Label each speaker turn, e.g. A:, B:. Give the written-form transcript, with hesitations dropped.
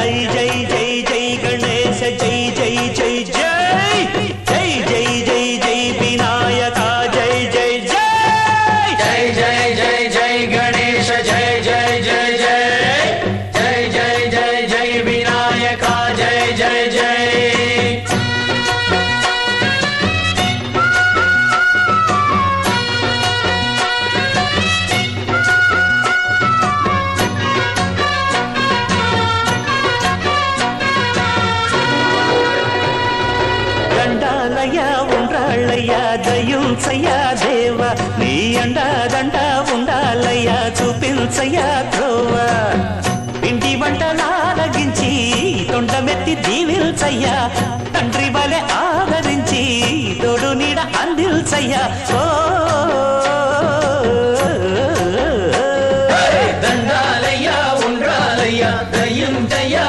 A: जय जय जय गणेश जय जय जय जय जय जय जय जय विनायका जय जय जय
B: जय जय जय जय गणेश जय जय जय जय जय जय जय जय विनायका जय जय जय
A: దయుంచయ్యా దేవా నీ అండదండ ఉండాలయ్యా చూపించయ్యా త్రోవా పిండి వంటలారగించి తొండమెత్తి దీవిల్చయ్యా తండ్రి వలె ఆదరించి తోడు నీడ అందిల్చయ్యా ఓ
B: దండాలయ్యా ఉండాలయ్యా దయుంచయ్యా